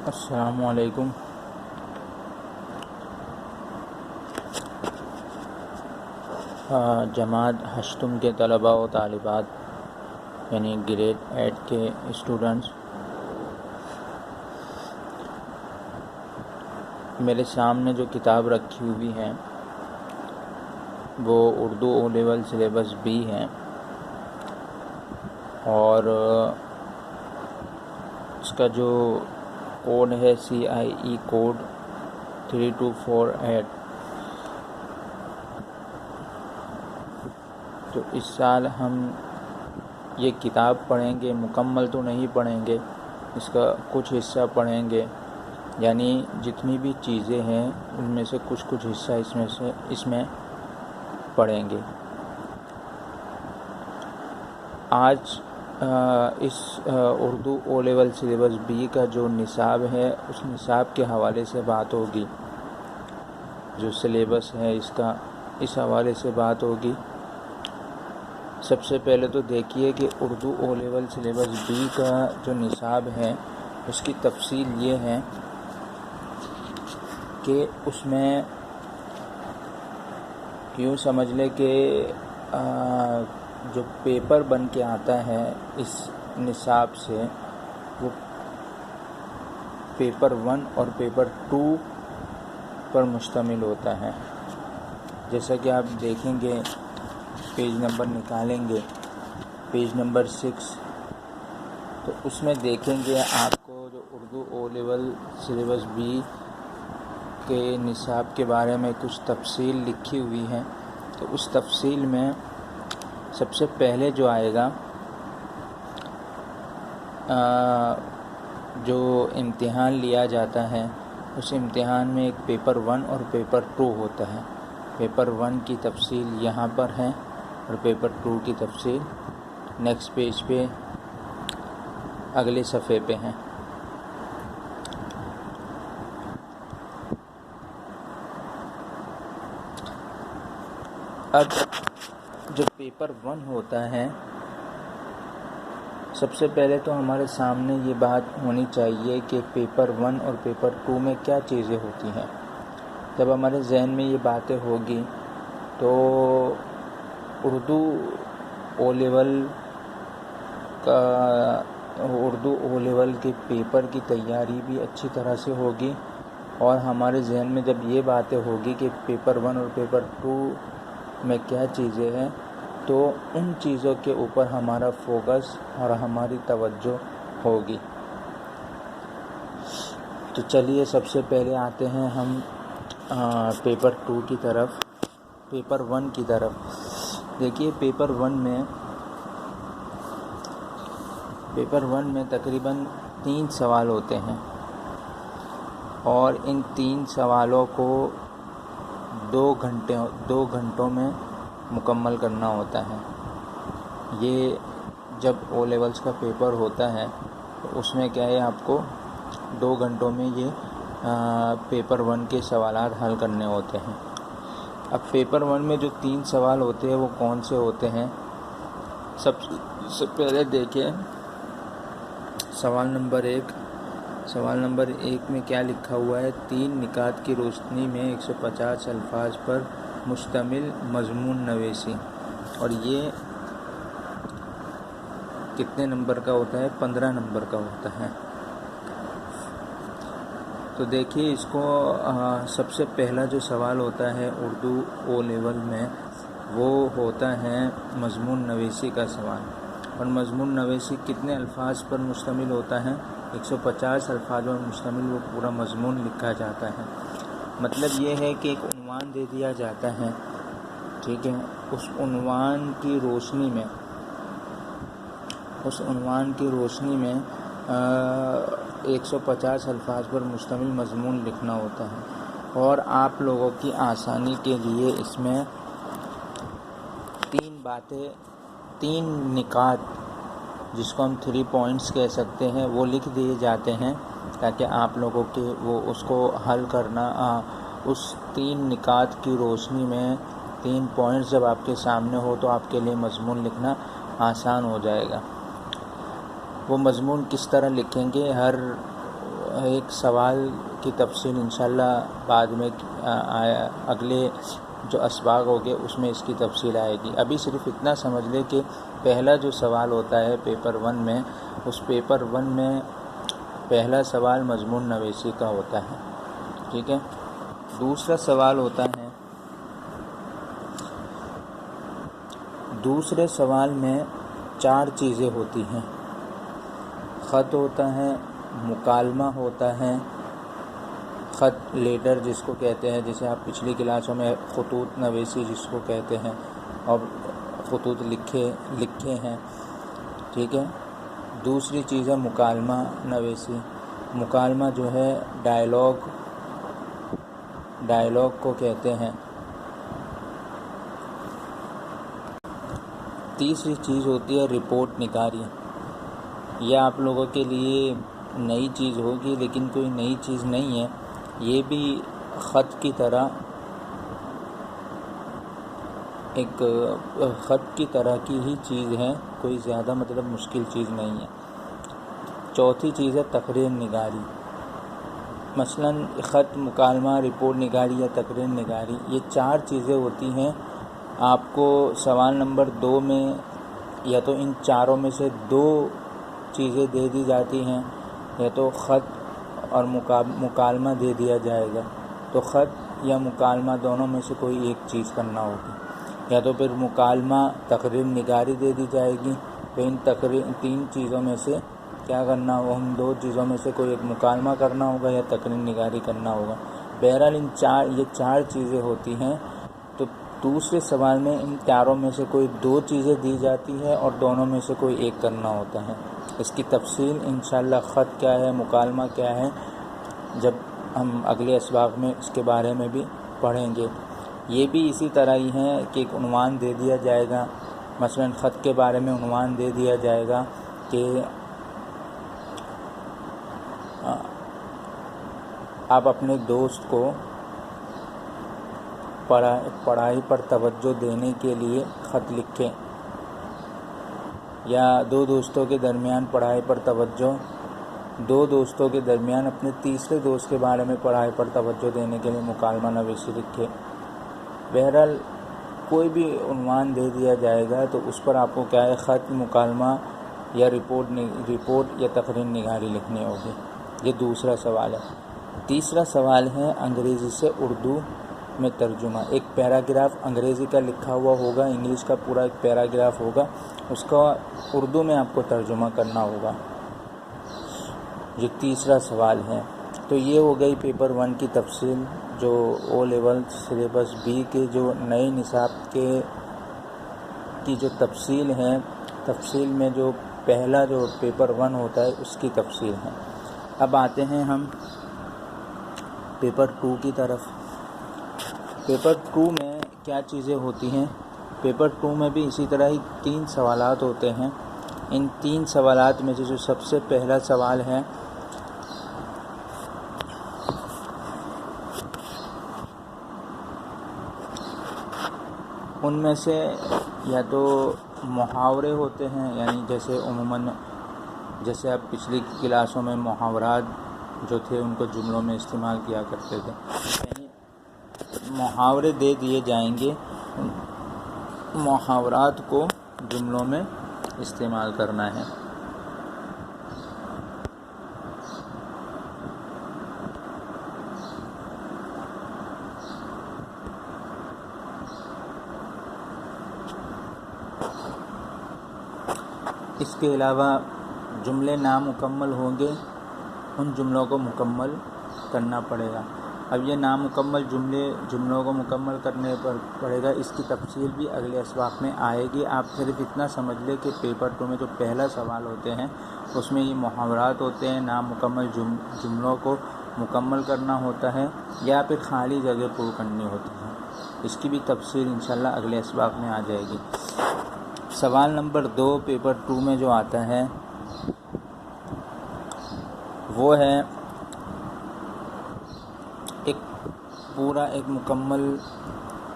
السلام علیکم۔ جماعت ہشتم کے طلباء و طالبات یعنی گریڈ 8 کے اسٹوڈنٹس، میرے سامنے جو کتاب رکھی ہوئی ہے وہ Urdu O level syllabus B ہے، اور اس کا جو کوڈ ہے CIE کوڈ 3248۔ تو اس سال ہم یہ کتاب پڑھیں گے، مکمل تو نہیں پڑھیں گے، اس کا کچھ حصہ پڑھیں گے، یعنی جتنی بھی چیزیں ہیں ان میں سے کچھ حصہ اس میں پڑھیں گے۔ آج اس Urdu O level syllabus B کا جو نصاب ہے اس نصاب کے حوالے سے بات ہوگی، جو سلیبس ہے اس کا، اس حوالے سے بات ہوگی۔ سب سے پہلے تو دیکھیے کہ Urdu O level syllabus B کا جو نصاب ہے اس کی تفصیل یہ ہے کہ اس میں یوں سمجھ لے کہ جو پیپر بن کے آتا ہے اس نصاب سے وہ پیپر 1 اور پیپر 2 پر مشتمل ہوتا ہے۔ جیسا کہ آپ دیکھیں گے، پیج نمبر نکالیں گے، پیج نمبر 6، تو اس میں دیکھیں گے آپ کو جو Urdu O level syllabus B کے نصاب کے بارے میں کچھ تفصیل لکھی ہوئی ہے۔ تو اس تفصیل میں سب سے پہلے جو آئے گا، جو امتحان لیا جاتا ہے اس امتحان میں ایک پیپر 1 اور پیپر 2 ہوتا ہے۔ پیپر 1 کی تفصیل یہاں پر ہے اور پیپر 2 کی تفصیل نیکسٹ پیج پہ اگلے صفحے پہ ہیں۔ اب جو پیپر 1 ہوتا ہے، سب سے پہلے تو ہمارے سامنے یہ بات ہونی چاہیے کہ پیپر 1 اور پیپر 2 میں کیا چیزیں ہوتی ہیں۔ جب ہمارے ذہن میں یہ باتیں ہوگی تو اردو او لیول کے پیپر کی تیاری بھی اچھی طرح سے ہوگی، اور ہمارے ذہن میں جب یہ باتیں ہوگی کہ پیپر 1 اور پیپر 2 میں کیا چیزیں ہیں تو ان چیزوں کے اوپر ہمارا فوکس اور ہماری توجہ ہوگی۔ تو چلیے سب سے پہلے آتے ہیں ہم پیپر 2 کی طرف، پیپر 1 کی طرف۔ دیکھیے پیپر 1 میں تقریباً 3 سوال ہوتے ہیں، اور ان 3 سوالوں کو 2 گھنٹوں میں مکمل کرنا ہوتا ہے۔ یہ جب او لیولز کا پیپر ہوتا ہے تو اس میں کیا ہے، آپ کو 2 گھنٹوں میں یہ پیپر 1 کے سوالات حل کرنے ہوتے ہیں۔ اب پیپر 1 میں جو 3 سوال ہوتے ہیں وہ کون سے ہوتے ہیں؟ سب سے پہلے دیکھیں سوال نمبر 1 میں کیا لکھا ہوا ہے، 3 نکات کی روشنی میں 150 الفاظ پر مشتمل مضمون نویسی، اور یہ کتنے نمبر کا ہوتا ہے؟ 15 نمبر کا ہوتا ہے۔ تو دیکھیے اس کو سب سے پہلا جو سوال ہوتا ہے اردو او لیول میں وہ ہوتا ہے مضمون نویسی کا سوال، اور مضمون نویسی کتنے الفاظ پر مشتمل ہوتا ہے؟ 150 الفاظ پر مشتمل وہ پورا مضمون لکھا جاتا ہے۔ مطلب یہ ہے کہ ایک عنوان دے دیا جاتا ہے، ٹھیک ہے، اس عنوان کی روشنی میں 150 الفاظ پر مشتمل مضمون لکھنا ہوتا ہے، اور آپ لوگوں کی آسانی کے لیے اس میں 3 نکات جس کو ہم 3 پوائنٹس کہہ سکتے ہیں وہ لکھ دیے جاتے ہیں، تاکہ آپ لوگوں کے وہ اس کو حل کرنا، اس 3 نکات کی روشنی میں 3 پوائنٹس جب آپ کے سامنے ہو تو آپ کے لیے مضمون لکھنا آسان ہو جائے گا۔ وہ مضمون کس طرح لکھیں گے، ہر ایک سوال کی تفصیل انشاءاللہ بعد میں اگلے جو اسباق ہوگے اس میں اس کی تفصیل آئے گی. ابھی صرف اتنا سمجھ لے کہ پہلا جو سوال ہوتا ہے پیپر 1 میں، اس پیپر 1 میں پہلا سوال مضمون نویسی کا ہوتا ہے. ٹھیک ہے. دوسرا سوال ہوتا ہے، دوسرے سوال میں 4 چیزیں ہوتی ہیں. خط ہوتا ہے، مکالمہ ہوتا ہے، خط لیٹر جس کو کہتے ہیں، جسے آپ پچھلی کلاسوں میں خطوط نویسی جس کو کہتے ہیں، اور خطوط لکھے ہیں. ٹھیک ہے. دوسری چیز ہے مکالمہ نویسی. مکالمہ جو ہے ڈائلاگ کو کہتے ہیں. تیسری چیز ہوتی ہے رپورٹ نگاری. یہ آپ لوگوں کے لیے نئی چیز ہوگی، لیکن کوئی نئی چیز نہیں ہے. یہ بھی خط کی طرح کی ہی چیز ہے، کوئی زیادہ مشکل چیز نہیں ہے. چوتھی چیز ہے تقریر نگاری. مثلا خط، مکالمہ، رپورٹ نگاری یا تقریر نگاری، یہ 4 چیزیں ہوتی ہیں. آپ کو سوال نمبر 2 میں یا تو ان چاروں میں سے 2 چیزیں دے دی جاتی ہیں، یا تو خط اور مکالمہ دے دیا جائے گا. تو خط یا مکالمہ دونوں میں سے کوئی ایک چیز کرنا ہوگی، یا تو پھر مکالمہ تقریر نگاری دے دی جائے گی. تو ان 3 چیزوں میں سے کیا کرنا ہوگا؟ ان 2 چیزوں میں سے کوئی ایک مکالمہ کرنا ہوگا یا تقریر نگاری کرنا ہوگا. بہرحال یہ 4 چیزیں ہوتی ہیں. تو دوسرے سوال میں ان 4 میں سے کوئی 2 چیزیں دی جاتی ہے اور دونوں میں سے کوئی ایک کرنا ہوتا ہے. اس کی تفصیل انشاءاللہ خط کیا ہے، مکالمہ کیا ہے، جب ہم اگلے اسباق میں اس کے بارے میں بھی پڑھیں گے. یہ بھی اسی طرح ہی ہے کہ ایک عنوان دے دیا جائے گا. مثلا خط کے بارے میں عنوان دے دیا جائے گا کہ آپ اپنے دوست کو پڑھائی پر توجہ دینے کے لیے خط لکھیں، یا 2 دوستوں کے درمیان پڑھائی پر توجہ، 2 دوستوں کے درمیان اپنے تیسرے دوست کے بارے میں پڑھائی پر توجہ دینے کے لیے مکالمہ نویسی لکھیں. بہرحال کوئی بھی عنوان دے دیا جائے گا تو اس پر آپ کو کیا ہے، خط، مکالمہ یا رپورٹ یا تقریر نگاری لکھنی ہوگی. یہ دوسرا سوال ہے. تیسرا سوال ہے انگریزی سے اردو میں ترجمہ. ایک پیراگراف انگریزی کا لکھا ہوا ہوگا، انگلش کا پورا ایک پیراگراف ہوگا، اس کا اردو میں آپ کو ترجمہ کرنا ہوگا. یہ تیسرا سوال ہے. تو یہ ہو گئی پیپر 1 کی تفصیل، جو او لیول سلیبس بی کے جو نئے نصاب کی جو تفصیل ہے. تفصیل میں جو پہلا جو پیپر 1 ہوتا ہے اس کی تفصیل ہے. اب آتے ہیں ہم پیپر 2 کی طرف. پیپر 2 میں کیا چیزیں ہوتی ہیں؟ پیپر 2 میں بھی اسی طرح ہی 3 سوالات ہوتے ہیں. ان 3 سوالات میں سے جو سب سے پہلا سوال ہے، ان میں سے یا تو محاورے ہوتے ہیں، یعنی جیسے آپ پچھلی کلاسوں میں محاورات جو تھے ان کو جملوں میں استعمال کیا کرتے تھے، یعنی محاورے دے دیے جائیں گے، محاورات کو جملوں میں استعمال کرنا ہے. اس کے علاوہ جملے نامکمل ہوں گے، ان جملوں کو مکمل کرنا پڑے گا. اب یہ نامکمل جملوں کو مکمل کرنے پر پڑے گا. اس کی تفصیل بھی اگلے اسباق میں آئے گی. آپ صرف اتنا سمجھ لیں کہ پیپر 2 میں جو پہلا سوال ہوتے ہیں اس میں یہ محاورات ہوتے ہیں، نامکمل جملوں کو مکمل کرنا ہوتا ہے یا پھر خالی جگہ پر کرنی ہوتی ہے. اس کی بھی تفصیل انشاءاللہ اگلے اسباق میں آ جائے گی. سوال نمبر 2 پیپر 2 میں جو آتا ہے وہ ہے ایک مکمل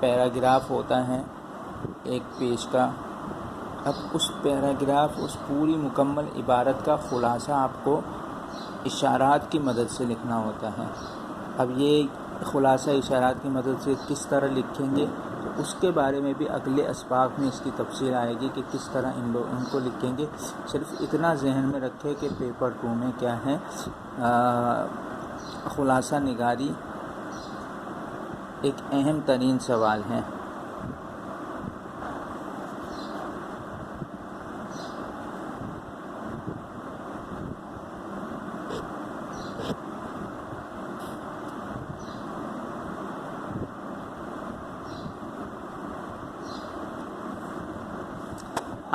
پیراگراف ہوتا ہے 1 پیج کا. اب اس پیراگراف، اس پوری مکمل عبارت کا خلاصہ آپ کو اشارات کی مدد سے لکھنا ہوتا ہے۔ اب یہ خلاصہ اشارات کی مدد سے کس طرح لکھیں گے تو اس کے بارے میں بھی اگلے اسباق میں اس کی تفصیل آئے گی کہ کس طرح ان کو لکھیں گے۔ صرف اتنا ذہن میں رکھے کہ پیپر 2 میں کیا ہے، خلاصہ نگاری ایک اہم ترین سوال ہے۔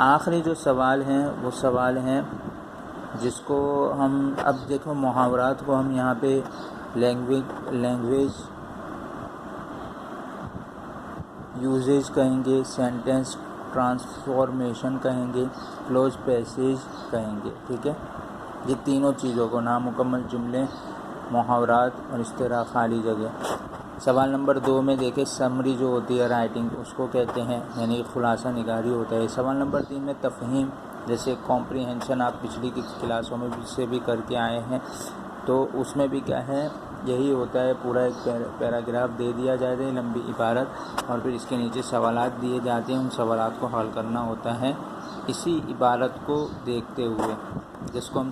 آخری جو سوال ہیں وہ سوال ہیں جس کو ہم اب دیکھو محاورات کو ہم یہاں پہ لینگویج یوزیج کہیں گے، سینٹینس ٹرانسفارمیشن کہیں گے، کلوز پیسیج کہیں گے، ٹھیک ہے۔ یہ تینوں چیزوں کو، نامکمل جملے، محاورات اور استعارہ خالی جگہ۔ سوال نمبر 2 میں دیکھیں سمری جو ہوتی ہے رائٹنگ اس کو کہتے ہیں، یعنی خلاصہ نگاری ہوتا ہے۔ سوال نمبر 3 میں تفہیم، جیسے کمپریہنشن آپ پچھلی کی کلاسوں میں سے بھی کر کے آئے ہیں، تو اس میں بھی کیا ہے، یہی ہوتا ہے، پورا ایک پیراگراف دے دیا جاتا ہے، لمبی عبارت، اور پھر اس کے نیچے سوالات دیے جاتے ہیں، ان سوالات کو حل کرنا ہوتا ہے اسی عبارت کو دیکھتے ہوئے، جس کو ہم